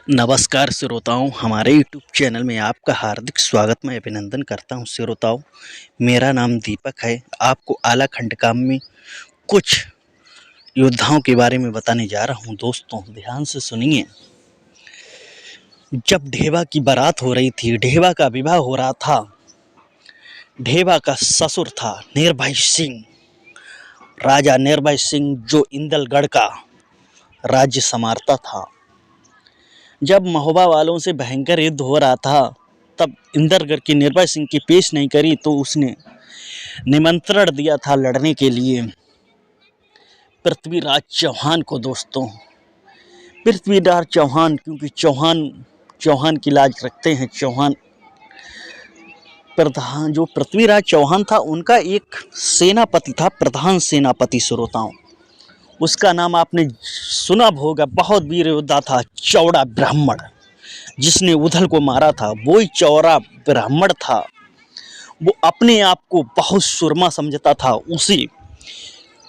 नमस्कार श्रोताओं, हमारे यूट्यूब चैनल में आपका हार्दिक स्वागत मैं अभिनंदन करता हूं। श्रोताओं, मेरा नाम दीपक है। आपको आला खंडकाम में कुछ योद्धाओं के बारे में बताने जा रहा हूं। दोस्तों, ध्यान से सुनिए। जब ढेबा की बारात हो रही थी, ढेबा का विवाह हो रहा था, ढेबा का ससुर था निर्भय सिंह, राजा निर्भय सिंह, जो इंदलगढ़ का राज्य संभालता था। जब महोबा वालों से भयंकर युद्ध हो रहा था, तब इंदलगढ़ की निर्भय सिंह की पेश नहीं करी तो उसने निमंत्रण दिया था लड़ने के लिए पृथ्वीराज चौहान को। दोस्तों, पृथ्वीराज चौहान, क्योंकि चौहान की लाज रखते हैं। चौहान प्रधान, जो पृथ्वीराज चौहान था, उनका एक सेनापति था, प्रधान सेनापति। श्रोताओं, उसका नाम आपने सुना होगा। बहुत वीर योद्धा था, चौड़ा ब्राह्मण, जिसने उधल को मारा था। वो ही चौड़ा ब्राह्मण था। वो अपने आप को बहुत सुरमा समझता था। उसी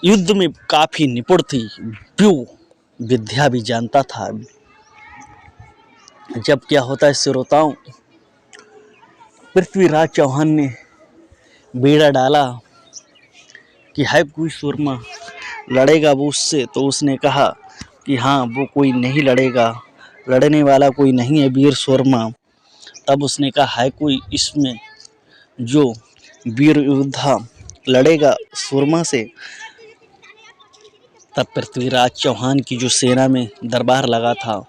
युद्ध में काफी निपुण थी, विद्या भी जानता था। जब क्या होता है श्रोताओं, पृथ्वीराज चौहान ने बेड़ा डाला कि है कोई सुरमा लड़ेगा वो उससे, तो उसने कहा कि हाँ, वो कोई नहीं लड़ेगा, लड़ने वाला कोई नहीं है वीर सुरमा। तब उसने कहा है कोई इसमें जो वीर योद्धा लड़ेगा सुरमा से। तब पृथ्वीराज चौहान की जो सेना में दरबार लगा था,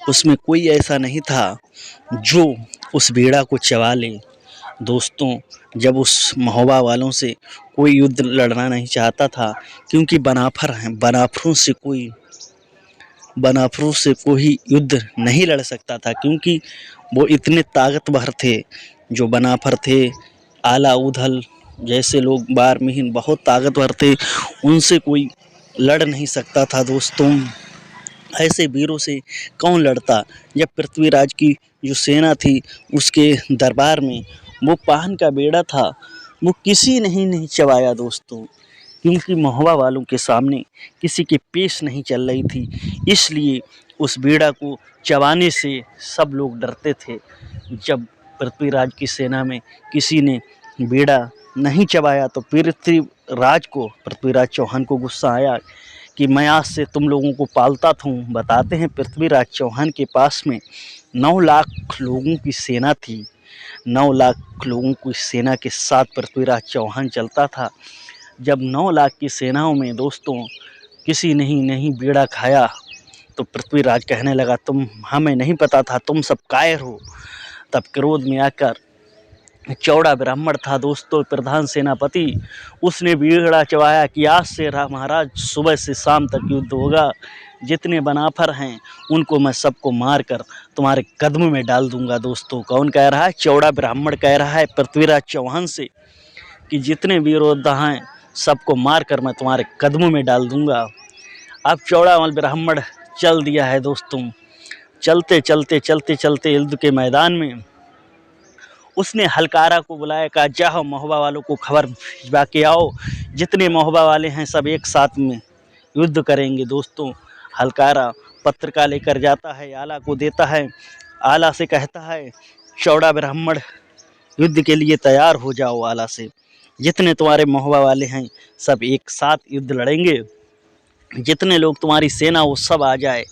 उसमें कोई ऐसा नहीं था जो उस बेड़ा को चबा ले। दोस्तों, जब उस महोबा वालों से कोई युद्ध लड़ना नहीं चाहता था, क्योंकि बनाफर हैं, बनाफरों से कोई युद्ध नहीं लड़ सकता था, क्योंकि वो इतने ताकतवर थे। जो बनाफर थे, आला उधल जैसे लोग, बारमीन बहुत ताकतवर थे, उनसे कोई लड़ नहीं सकता था। दोस्तों, ऐसे वीरों से कौन लड़ता। जब पृथ्वीराज की जो सेना थी, उसके दरबार में वो पान का बेड़ा था, वो किसी ने ही नहीं चबाया। दोस्तों, क्योंकि महोबा वालों के सामने किसी की पेश नहीं चल रही थी, इसलिए उस बेड़ा को चबाने से सब लोग डरते थे। जब पृथ्वीराज की सेना में किसी ने बेड़ा नहीं चबाया तो पृथ्वीराज चौहान को गुस्सा आया कि मैं आज से तुम लोगों को पालता हूँ। बताते हैं, पृथ्वीराज चौहान के पास में 9 लाख लोगों की सेना थी। 9 लाख लोगों की सेना के साथ पृथ्वीराज चौहान चलता था। जब 9 लाख की सेनाओं में दोस्तों किसी ने ही नहीं बेड़ा खाया, तो पृथ्वीराज कहने लगा, हमें नहीं पता था, तुम सब कायर हो। तब क्रोध में आकर चौड़ा ब्राह्मण था दोस्तों, प्रधान सेनापति, उसने बेड़ा चबाया कि आज से महाराज सुबह से शाम तक युद्ध होगा। जितने बनाफर हैं उनको मैं सबको मार कर तुम्हारे कदम में डाल दूंगा। दोस्तों, कौन कह रहा है? चौड़ा ब्राह्मण कह रहा है पृथ्वीराज चौहान से कि जितने वीर योद्धा हैं सबको मार कर मैं तुम्हारे कदमों में डाल दूंगा। अब चौड़ा ब्राह्मण चल दिया है। दोस्तों, चलते चलते चलते चलते युद्ध के मैदान में उसने हलकारा को बुलाया, कहा जाओ महोबा वालों को खबर भिजवा के आओ, जितने महोबा वाले हैं सब एक साथ में युद्ध करेंगे। दोस्तों, हलकारा पत्रिका लेकर जाता है, आला को देता है। आला से कहता है, चौड़ा ब्राह्मण युद्ध के लिए तैयार हो जाओ। आला से, जितने तुम्हारे महोबा वाले हैं सब एक साथ युद्ध लड़ेंगे, जितने लोग तुम्हारी सेना वो सब आ जाए।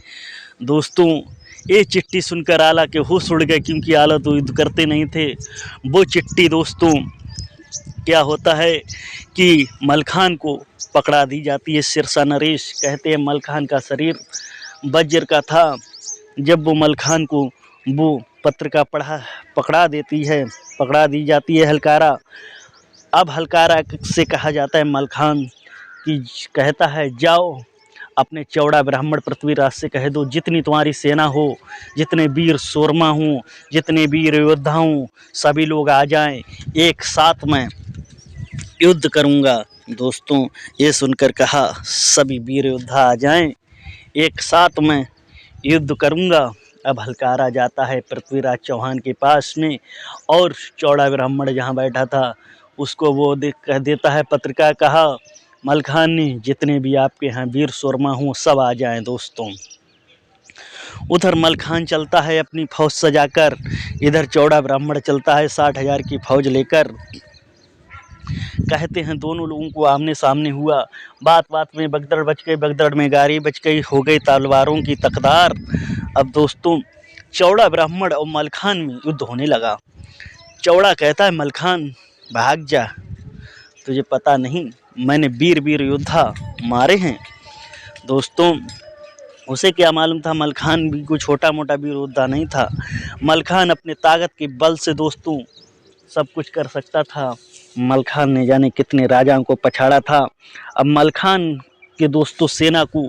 दोस्तों, ये चिट्ठी सुनकर आला के होश उड़ गए, क्योंकि आला तो युद्ध करते नहीं थे। वो चिट्ठी दोस्तों, क्या होता है कि मलखान को पकड़ा दी जाती है। सिरसा नरेश कहते हैं, मलखान का शरीर वज्र का था। जब वो मलखान को वो पत्रिका पकड़ा दी जाती है हलकारा। अब हलकारा से कहा जाता है मलखान कि कहता है, जाओ अपने चौड़ा ब्राह्मण पृथ्वीराज से कह दो, जितनी तुम्हारी सेना हो, जितने वीर सोरमा हों, जितने वीर योद्धा हों, सभी लोग आ जाएं, एक साथ मैं युद्ध करूंगा। दोस्तों, ये सुनकर कहा सभी वीर योद्धा आ जाएं, एक साथ मैं युद्ध करूंगा। अब हलकारा जाता है पृथ्वीराज चौहान के पास में, और चौड़ा ब्राह्मण जहाँ बैठा था उसको वो कह देता है पत्रिका, कहा मलखान ने जितने भी आपके यहाँ वीर सुरमा हों सब आ जाएं। दोस्तों, उधर मलखान चलता है अपनी फौज सजाकर, इधर चौड़ा ब्राह्मण चलता है 60,000 की फौज लेकर। कहते हैं दोनों लोगों को आमने सामने हुआ, बात बात में बगदड़ बच गई, बगदड़ में गारी बच गई, हो गई तलवारों की तकरार। अब दोस्तों चौड़ा ब्राह्मण और मलखान में युद्ध होने लगा। चौड़ा कहता है मलखान भाग जा, तुझे पता नहीं मैंने वीर वीर योद्धा मारे हैं। दोस्तों उसे क्या मालूम था मलखान भी कोई छोटा मोटा वीर योद्धा नहीं था। मलखान अपने ताकत के बल से दोस्तों सब कुछ कर सकता था। मलखान ने जाने कितने राजाओं को पछाड़ा था। अब मलखान के दोस्तों सेना को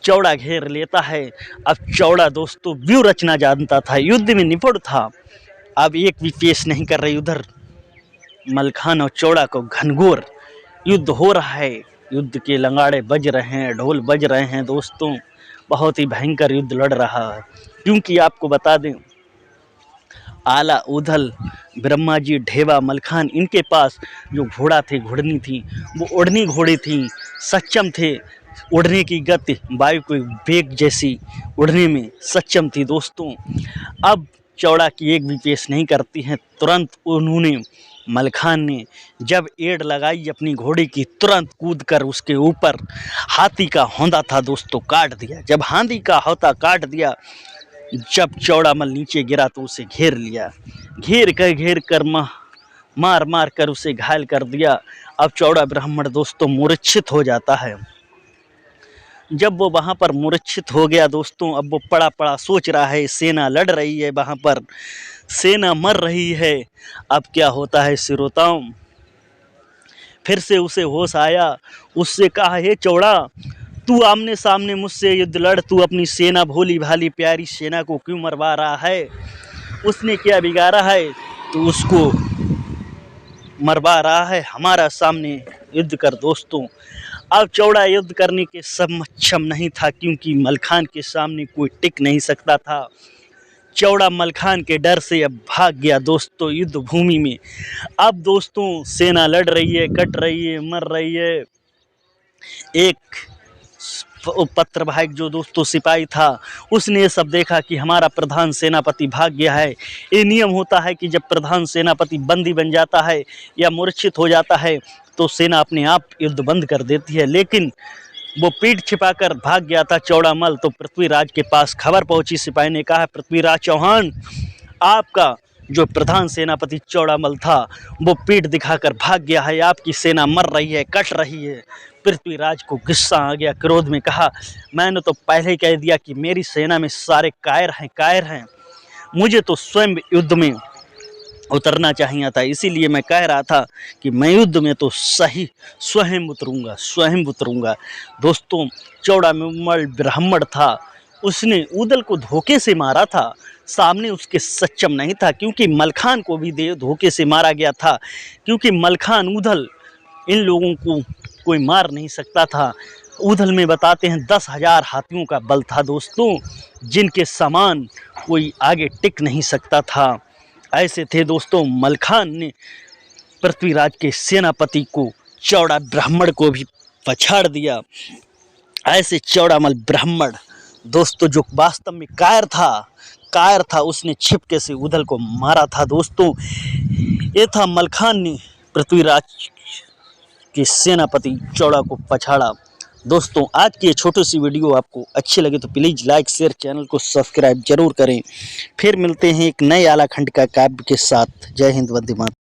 चौड़ा घेर लेता है। अब चौड़ा दोस्तों व्यूह रचना जानता था, युद्ध में निपुण था। अब एक भी पेश नहीं कर रही, उधर मलखान और चौड़ा को घनघोर युद्ध हो रहा है। युद्ध के लंगाड़े बज रहे हैं, ढोल बज रहे हैं दोस्तों, बहुत ही भयंकर युद्ध लड़ रहा है। क्योंकि आपको बता दें आला उधल ब्रह्मा जी ढेवा मलखान इनके पास जो घोड़ा थे घोड़नी थी वो उड़नी घोड़े थी, सक्षम थे। उड़ने की गति वायु को वेग जैसी उड़ने में सक्षम थी दोस्तों। अब चौड़ा की एक भी पेश नहीं करती हैं। तुरंत उन्होंने मलखान ने जब एड़ लगाई अपनी घोड़े की, तुरंत कूद कर उसके ऊपर हाथी का हौंदा था दोस्तों काट दिया। जब हाथी का हौंदा काट दिया, जब चौड़ा मल नीचे गिरा तो उसे घेर लिया, घेर कर मार मार कर उसे घायल कर दिया। अब चौड़ा ब्राह्मण दोस्तों मूर्छित हो जाता है। जब वो वहाँ पर मूर्छित हो गया दोस्तों, अब वो पड़ा पड़ा सोच रहा है, सेना लड़ रही है, वहाँ पर सेना मर रही है, अब क्या होता है श्रोताओं। फिर से उसे होश आया, उससे कहा हे चौड़ा तू आमने सामने मुझसे युद्ध लड़, तू अपनी सेना भोली भाली प्यारी सेना को क्यों मरवा रहा है, उसने क्या बिगाड़ा है तू उसको मरवा रहा है, हमारा सामने युद्ध कर दोस्तों। अब चौड़ा युद्ध करने के सक्षम नहीं था, क्योंकि मलखान के सामने कोई टिक नहीं सकता था। चौड़ा मलखान के डर से अब भाग गया दोस्तों युद्ध भूमि में। अब दोस्तों सेना लड़ रही है, कट रही है, मर रही है। एक पत्रवाहक जो दोस्तों सिपाही था, उसने ये सब देखा कि हमारा प्रधान सेनापति भाग गया है। ये नियम होता है कि जब प्रधान सेनापति बंदी बन जाता है या मूर्छित हो जाता है तो सेना अपने आप युद्ध बंद कर देती है। लेकिन वो पीठ छिपाकर भाग गया था चौड़ा मल। तो पृथ्वीराज के पास खबर पहुंची, सिपाही ने कहा पृथ्वीराज चौहान आपका जो प्रधान सेनापति चौड़ा मल था वो पीठ दिखाकर भाग गया है, आपकी सेना मर रही है, कट रही है। पृथ्वीराज को गुस्सा आ गया, क्रोध में कहा मैंने तो पहले ही कह दिया कि मेरी सेना में सारे कायर हैं, मुझे तो स्वयं युद्ध में उतरना चाहिए था, इसीलिए मैं कह रहा था कि मैं युद्ध में तो सही स्वयं उतरूंगा। दोस्तों चौड़ा मल ब्राह्मण था, उसने उदल को धोखे से मारा था, सामने उसके सक्षम नहीं था, क्योंकि मलखान को भी धोखे से मारा गया था, क्योंकि मलखान उदल इन लोगों को कोई मार नहीं सकता था। उदल में बताते हैं 10,000 हाथियों का बल था दोस्तों, जिनके समान कोई आगे टिक नहीं सकता था। ऐसे थे दोस्तों। मलखान ने पृथ्वीराज के सेनापति को चौड़ा ब्राह्मण को भी पछाड़ दिया। ऐसे चौड़ा मल ब्राह्मण दोस्तों जो वास्तव में कायर था, उसने छिपके से उदल को मारा था दोस्तों। ये था मलखान ने पृथ्वीराज के सेनापति चौड़ा को पछाड़ा। दोस्तों आज की ये छोटी सी वीडियो आपको अच्छी लगे तो प्लीज़ लाइक शेयर, चैनल को सब्सक्राइब जरूर करें। फिर मिलते हैं एक नए आलाखंड का काव्य के साथ। जय हिंद, वंदे मातरम।